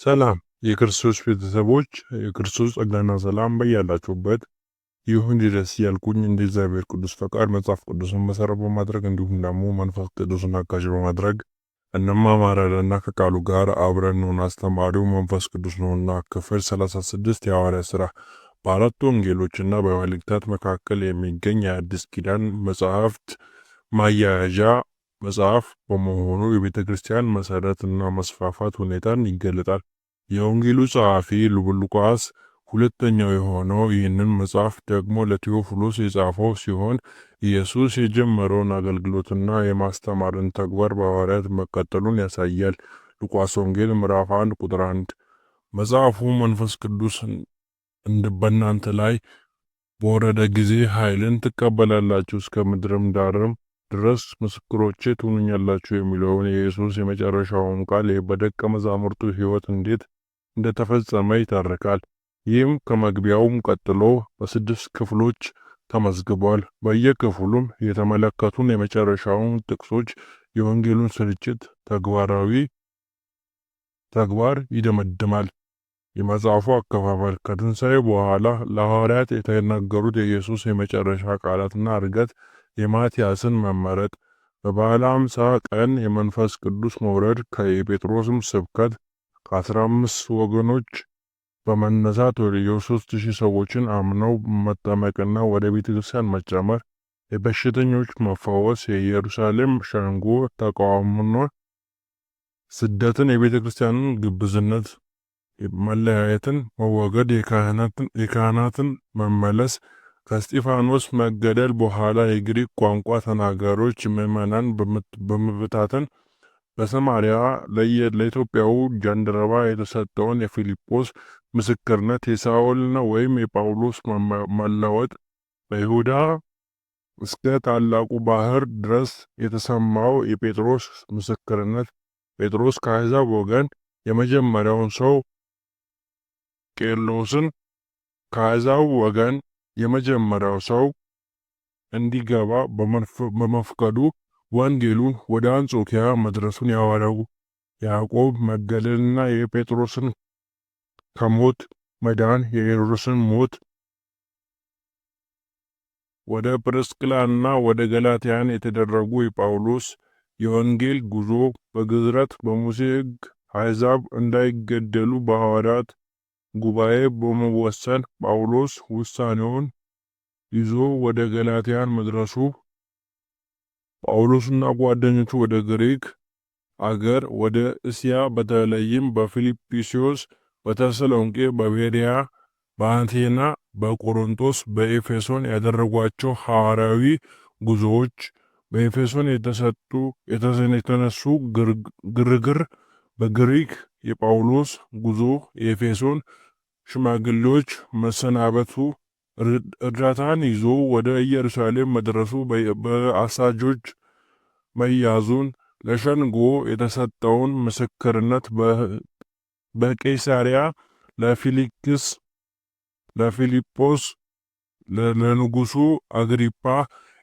ሰላም የክርስቶስ ቤተሰቦች፣ የክርስቶስ ጸጋና ሰላም በያላችሁበት ይሁን ይድረስ እያልኩኝ እንደ እግዚአብሔር ቅዱስ ፈቃድ መጽሐፍ ቅዱስን መሰረት በማድረግ እንዲሁም ደግሞ መንፈስ ቅዱስን አጋዥ በማድረግ እንማማራለንና ከቃሉ ጋር አብረን ነውን። አስተማሪው መንፈስ ቅዱስ ነውና። ክፍል 36 የሐዋርያት ሥራ። በአራቱ ወንጌሎችና በመልእክታት መካከል የሚገኝ የአዲስ ኪዳን መጽሐፍት ማያያዣ መጽሐፍ በመሆኑ የቤተ ክርስቲያን መሰረትና መስፋፋት ሁኔታን ይገልጣል። የወንጌሉ ጸሐፊ ሉቃስ ሁለተኛው የሆነው ይህንን መጽሐፍ ደግሞ ለቴዎፍሎስ የጻፈው ሲሆን ኢየሱስ የጀመረውን አገልግሎትና የማስተማርን ተግባር በሐዋርያት መቀጠሉን ያሳያል። ሉቃስ ወንጌል ምዕራፍ 1 ቁጥር 1። መጽሐፉ መንፈስ ቅዱስ በእናንተ ላይ በወረደ ጊዜ ኃይልን ትቀበላላችሁ፣ እስከ ምድርም ዳርም ድረስ ምስክሮቼ ትሆኑኛላችሁ የሚለውን የኢየሱስ የመጨረሻውን ቃል በደቀ መዛሙርቱ ሕይወት እንዴት እንደተፈጸመ ይተርካል። ይህም ከመግቢያውም ቀጥሎ በ6 ክፍሎች ተመዝግቧል። በየክፍሉም የተመለከቱን የመጨረሻውን ጥቅሶች የወንጌሉን ስርጭት ተግባር ይደመድማል። የመጽሐፉ አከፋፈል ከትንሣኤ በኋላ ለሐዋርያት የተነገሩት የኢየሱስ የመጨረሻ ቃላትና እርገት፣ የማትያስን መመረጥ፣ በበዓለ ሃምሳ ቀን የመንፈስ ቅዱስ መውረድ፣ የጴጥሮስም ስብከት፣ ከ15 ወገኖች በመነሳት ወደ 3000 ሰዎችን አምነው መጠመቅና ወደ ቤተ ክርስቲያን መጨመር፣ የበሽተኞች መፈወስ፣ የኢየሩሳሌም ሸንጎ ተቃውሞና ስደትን፣ የቤተ ክርስቲያንን ግብዝነት፣ መለያየትን መወገድ፣ የካህናትን መመለስ፣ ከእስጢፋኖስ መገደል በኋላ የግሪክ ቋንቋ ተናጋሪዎች ምዕመናን በመበታተን፣ በሰማርያ ለኢትዮጵያው ጃንደረባ የተሰጠውን የፊልጶስ ምስክርነት፣ የሳኦልና ወይም የጳውሎስ መለወጥ፣ በይሁዳ እስከ ታላቁ ባህር ድረስ የተሰማው የጴጥሮስ ምስክርነት፣ ጴጥሮስ ከአሕዛብ ወገን የመጀመሪያውን ሰው ቄርሎስን ከአሕዛብ ወገን የመጀመሪያው ሰው እንዲገባ በመፍቀዱ ወንጌሉን ወደ አንጾኪያ መድረሱን፣ የሐዋርያው ያዕቆብ መገደልና የጴጥሮስን ከሞት መዳን፣ የሄሮድስን ሞት፣ ወደ ጵርስቅላና ወደ ገላትያን የተደረጉ የጳውሎስ የወንጌል ጉዞ፣ በግዝረት በሙሴ ሕግ አሕዛብ እንዳይገደሉ በሐዋርያት ጉባኤ በመወሰን ጳውሎስ ውሳኔውን ይዞ ወደ ገላትያን መድረሱ፣ ጳውሎስና ጓደኞቹ ወደ ግሪክ አገር፣ ወደ እስያ በተለይም በፊልጵስዩስ፣ በተሰሎንቄ፣ በቤርያ፣ በአንቴና፣ በቆሮንቶስ፣ በኤፌሶን ያደረጓቸው ሐዋርያዊ ጉዞዎች፣ በኤፌሶን የተነሱ ግርግር፣ በግሪክ የጳውሎስ ጉዞ፣ የኤፌሶን ሽማግሌዎች መሰናበቱ፣ እርዳታን ይዞ ወደ ኢየሩሳሌም መድረሱ፣ በአሳጆች መያዙን፣ ለሸንጎ የተሰጠውን ምስክርነት፣ በቄሳሪያ ለፊልጶስ ለንጉሱ አግሪጳ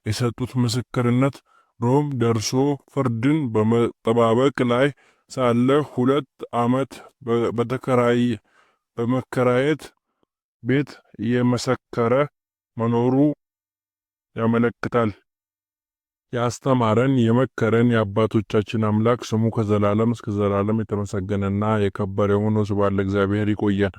የሰጡት ምስክርነት፣ ሮም ደርሶ ፍርድን በመጠባበቅ ላይ ሳለ 2 ዓመት በመከራየት ቤት እየመሰከረ መኖሩ ያመለክታል። ያስተማረን የመከረን የአባቶቻችን አምላክ ስሙ ከዘላለም እስከ ዘላለም የተመሰገነና የከበረ ሆኖ ስብሐት ለእግዚአብሔር። ይቆየን።